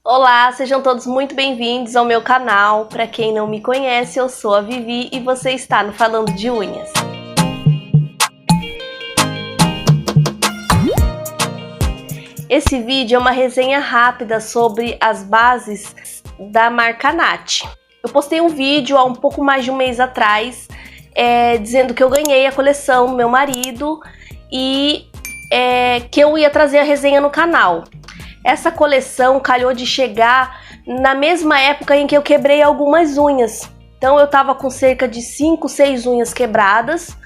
Olá, sejam todos muito bem-vindos ao meu canal. Para quem não me conhece, eu sou a Vivi e você está no Falando de Unhas. Esse vídeo é uma resenha rápida sobre as bases da marca Nati. Eu postei um vídeo há um pouco mais de um mês atrás, dizendo que eu ganhei a coleção do meu marido e que eu ia trazer a resenha no canal. Essa coleção calhou de chegar na mesma época em que eu quebrei algumas unhas. Então eu tava com cerca de 5, 6 unhas quebradas.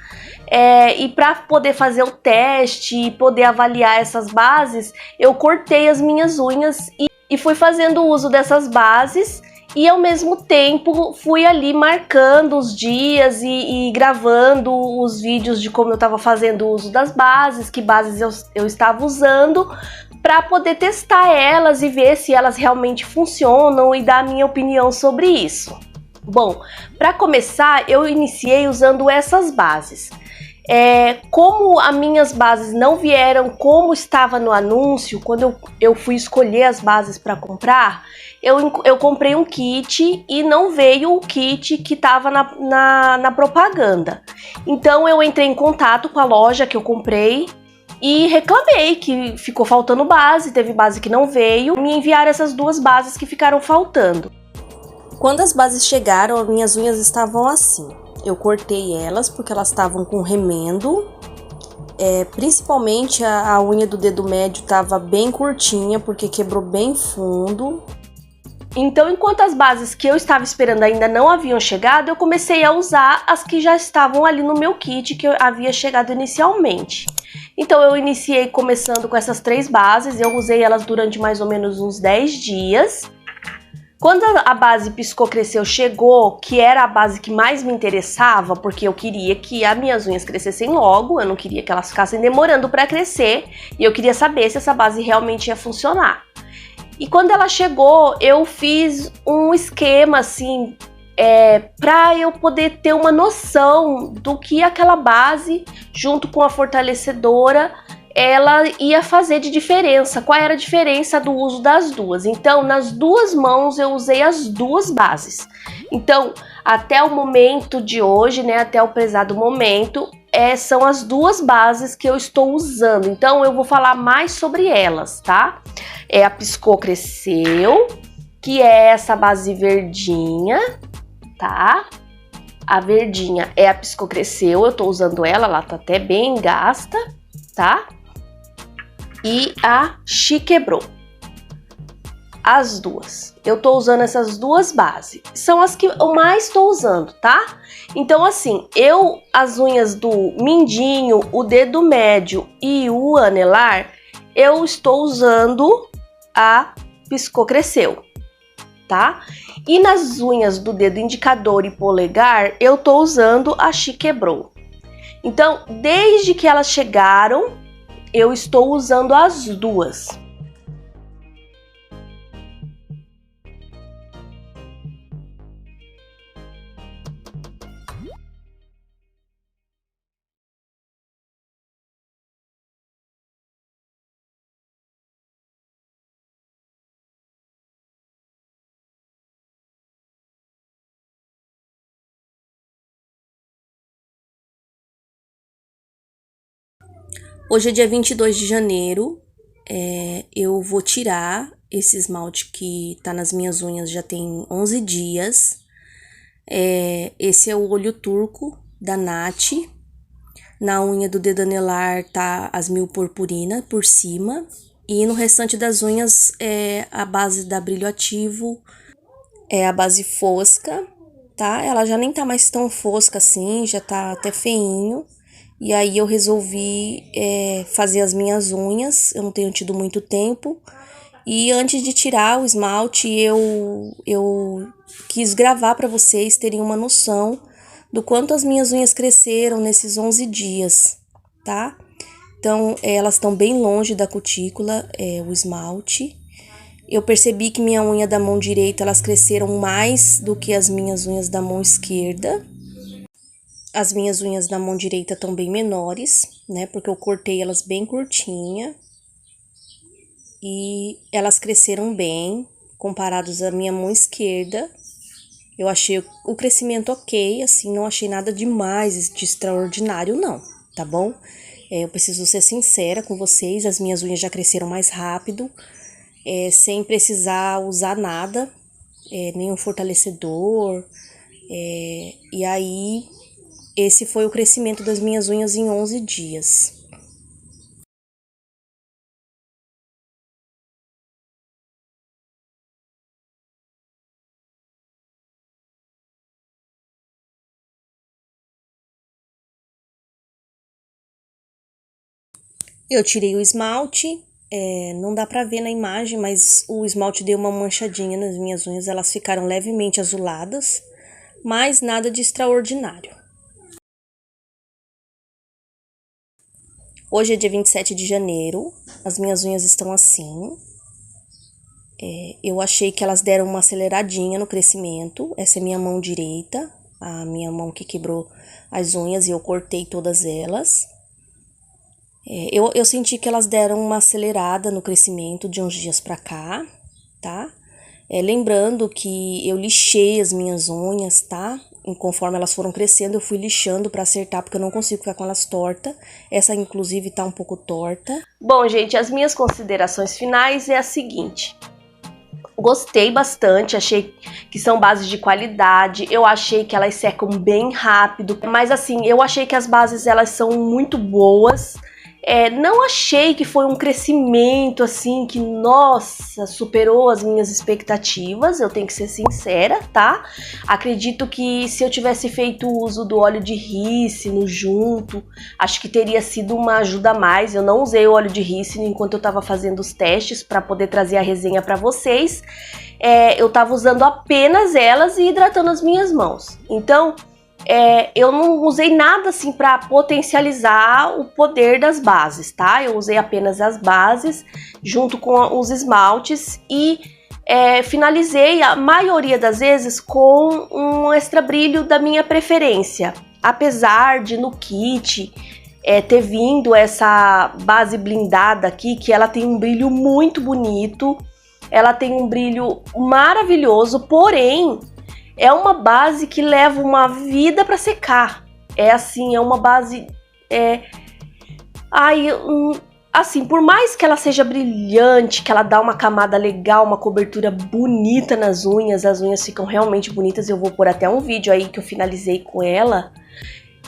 E para poder fazer o teste e poder avaliar essas bases, eu cortei as minhas unhas e fui fazendo uso dessas bases. E ao mesmo tempo fui ali marcando os dias e gravando os vídeos de como eu estava fazendo uso das bases, que bases eu estava usando, para poder testar elas e ver se elas realmente funcionam e dar a minha opinião sobre isso. Bom, para começar, eu iniciei usando essas bases. Como as minhas bases não vieram como estava no anúncio, quando eu fui escolher as bases para comprar, eu comprei um kit e não veio o kit que estava na propaganda. Então eu entrei em contato com a loja que eu comprei e reclamei que ficou faltando base, teve base que não veio, me enviaram essas duas bases que ficaram faltando. Quando as bases chegaram, minhas unhas estavam assim. Eu cortei elas porque elas estavam com remendo, principalmente a unha do dedo médio estava bem curtinha porque quebrou bem fundo. Então, enquanto as bases que eu estava esperando ainda não haviam chegado, eu comecei a usar as que já estavam ali no meu kit que havia chegado inicialmente. Então eu iniciei começando com essas 3 bases, eu usei elas durante mais ou menos uns 10 dias. Quando a base Piscou Cresceu chegou, que era a base que mais me interessava, porque eu queria que as minhas unhas crescessem logo, eu não queria que elas ficassem demorando para crescer, e eu queria saber se essa base realmente ia funcionar. E quando ela chegou, eu fiz um esquema assim, para eu poder ter uma noção do que aquela base, junto com a fortalecedora, ela ia fazer de diferença, qual era a diferença do uso das duas. Então, nas duas mãos eu usei as duas bases. Então, até o momento de hoje, né, até o prezado momento, são as duas bases que eu estou usando. Então, eu vou falar mais sobre elas, tá? É a Piscou Cresceu, que é essa base verdinha, tá? A verdinha é a Piscou Cresceu, eu tô usando ela tá até bem gasta, tá? E a Quebrou. As duas. Eu tô usando essas duas bases. São as que eu mais tô usando, tá? Então, assim, as unhas do mindinho, o dedo médio e o anelar, eu estou usando a Piscou Cresceu, tá? E nas unhas do dedo indicador e polegar, eu tô usando a Quebrou. Então, desde que elas chegaram, eu estou usando as duas. Hoje é dia 22 de janeiro, eu vou tirar esse esmalte que tá nas minhas unhas já tem 11 dias. Esse é o olho turco da Nati. Na unha do dedo anelar tá as mil purpurina por cima. E no restante das unhas a base da Brilho Ativo, a base fosca, tá? Ela já nem tá mais tão fosca assim, já tá até feinho. E aí eu resolvi fazer as minhas unhas, eu não tenho tido muito tempo. E antes de tirar o esmalte, eu quis gravar para vocês terem uma noção do quanto as minhas unhas cresceram nesses 11 dias, tá? Então, elas estão bem longe da cutícula, o esmalte. Eu percebi que minha unha da mão direita, elas cresceram mais do que as minhas unhas da mão esquerda. As minhas unhas da mão direita estão bem menores, né? Porque eu cortei elas bem curtinha. E elas cresceram bem. comparados à minha mão esquerda. Eu achei o crescimento ok, assim, não achei nada demais, de extraordinário, não, tá bom? Eu preciso ser sincera com vocês, as minhas unhas já cresceram mais rápido, sem precisar usar nada, nenhum fortalecedor, e aí esse foi o crescimento das minhas unhas em 11 dias. Eu tirei o esmalte, não dá pra ver na imagem, mas o esmalte deu uma manchadinha nas minhas unhas, elas ficaram levemente azuladas, mas nada de extraordinário. Hoje é dia 27 de janeiro, as minhas unhas estão assim. Eu achei que elas deram uma aceleradinha no crescimento. Essa é minha mão direita, a minha mão que quebrou as unhas e eu cortei todas elas. Eu senti que elas deram uma acelerada no crescimento de uns dias pra cá, tá? Lembrando que eu lixei as minhas unhas, tá? E conforme elas foram crescendo, eu fui lixando pra acertar, porque eu não consigo ficar com elas tortas. Essa, inclusive, tá um pouco torta. Bom, gente, as minhas considerações finais é a seguinte. Gostei bastante, achei que são bases de qualidade, eu achei que elas secam bem rápido, mas assim, eu achei que as bases elas são muito boas. Não achei que foi um crescimento assim que, nossa, superou as minhas expectativas, eu tenho que ser sincera, tá? Acredito que se eu tivesse feito uso do óleo de rícino junto, acho que teria sido uma ajuda a mais. Eu não usei o óleo de rícino enquanto eu tava fazendo os testes para poder trazer a resenha para vocês. Eu tava usando apenas elas e hidratando as minhas mãos. Então, eu não usei nada assim para potencializar o poder das bases, tá? Eu usei apenas as bases junto com os esmaltes e finalizei a maioria das vezes com um extra brilho da minha preferência. Apesar de no kit ter vindo essa base blindada aqui, que ela tem um brilho muito bonito, ela tem um brilho maravilhoso, porém é uma base que leva uma vida para secar. É uma base... assim, por mais que ela seja brilhante, que ela dá uma camada legal, uma cobertura bonita nas unhas, as unhas ficam realmente bonitas. Eu vou pôr até um vídeo aí que eu finalizei com ela.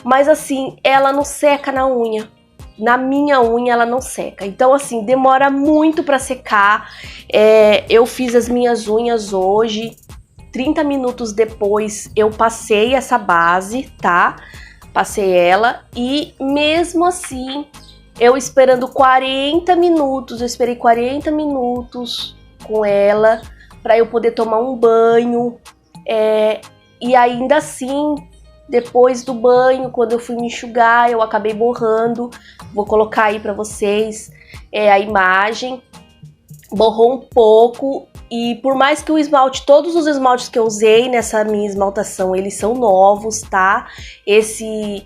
Mas assim, ela não seca na unha. Na minha unha ela não seca. Então assim, demora muito para secar. Eu fiz as minhas unhas hoje. 30 minutos depois eu passei essa base, tá? Passei ela e mesmo assim, eu esperando 40 minutos, eu esperei 40 minutos com ela para eu poder tomar um banho. E ainda assim, depois do banho, quando eu fui me enxugar, eu acabei borrando. Vou colocar aí para vocês a imagem. Borrou um pouco. E por mais que o esmalte, todos os esmaltes que eu usei nessa minha esmaltação, eles são novos, tá? Esse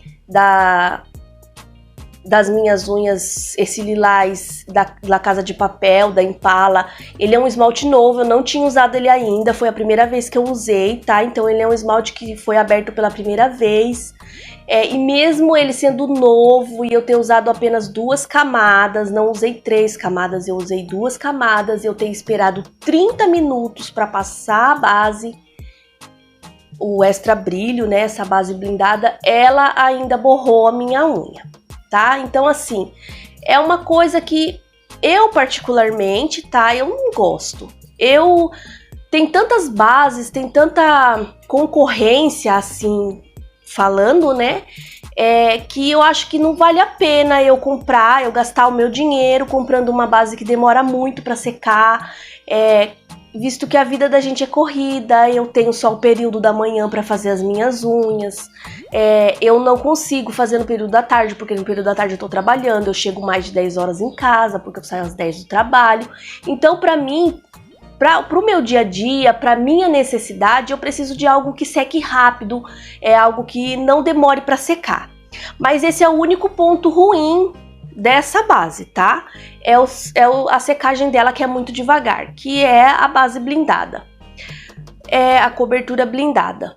das minhas unhas, esse lilás da Casa de Papel, da Impala, ele é um esmalte novo, eu não tinha usado ele ainda, foi a primeira vez que eu usei, tá? Então ele é um esmalte que foi aberto pela primeira vez. E mesmo ele sendo novo e eu ter usado apenas 2 camadas, não usei 3 camadas, eu usei 2 camadas, eu ter esperado 30 minutos para passar a base, o extra brilho, né, essa base blindada, ela ainda borrou a minha unha, tá? Então assim, é uma coisa que eu particularmente, tá, eu não gosto. Tem tantas bases, tem tanta concorrência assim, falando, né, que eu acho que não vale a pena eu gastar o meu dinheiro comprando uma base que demora muito para secar, visto que a vida da gente é corrida, eu tenho só o período da manhã para fazer as minhas unhas, eu não consigo fazer no período da tarde, porque no período da tarde eu tô trabalhando, eu chego mais de 10 horas em casa, porque eu saio às 10 do trabalho. Então, para mim, para o meu dia a dia, para minha necessidade, eu preciso de algo que seque rápido, algo que não demore para secar. Mas esse é o único ponto ruim dessa base, tá? A secagem dela que é muito devagar, que é a base blindada. É a cobertura blindada.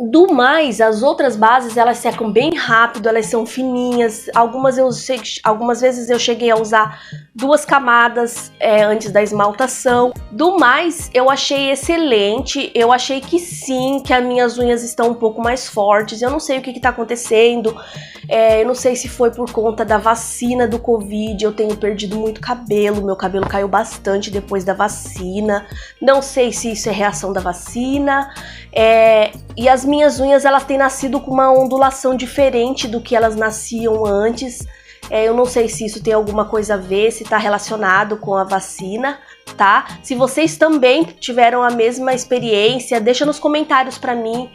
Do mais, as outras bases, elas secam bem rápido, elas são fininhas. Algumas vezes eu cheguei a usar 2 camadas antes da esmaltação. Do mais, eu achei excelente. Eu achei que sim, que as minhas unhas estão um pouco mais fortes. Eu não sei o que está acontecendo. Eu não sei se foi por conta da vacina do Covid. Eu tenho perdido muito cabelo. Meu cabelo caiu bastante depois da vacina. Não sei se isso é reação da vacina. E as minhas unhas, elas têm nascido com uma ondulação diferente do que elas nasciam antes. Eu não sei se isso tem alguma coisa a ver, se está relacionado com a vacina, tá? Se vocês também tiveram a mesma experiência, deixa nos comentários para mim.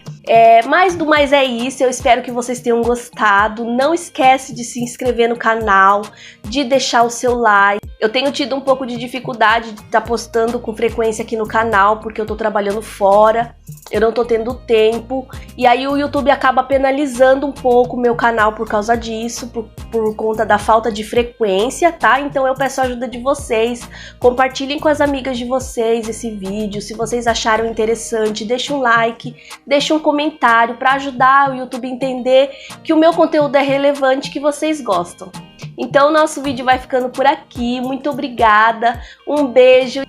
Mas do mais é isso, eu espero que vocês tenham gostado. Não esquece de se inscrever no canal, de deixar o seu like. Eu tenho tido um pouco de dificuldade de estar postando com frequência aqui no canal, porque eu tô trabalhando fora, eu não tô tendo tempo, e aí o YouTube acaba penalizando um pouco o meu canal por causa disso, por conta da falta de frequência, tá? Então eu peço a ajuda de vocês, compartilhem com as amigas de vocês esse vídeo, se vocês acharam interessante, deixa um like, deixa um comentário para ajudar o YouTube a entender que o meu conteúdo é relevante, que vocês gostam. Então, o nosso vídeo vai ficando por aqui. Muito obrigada, um beijo.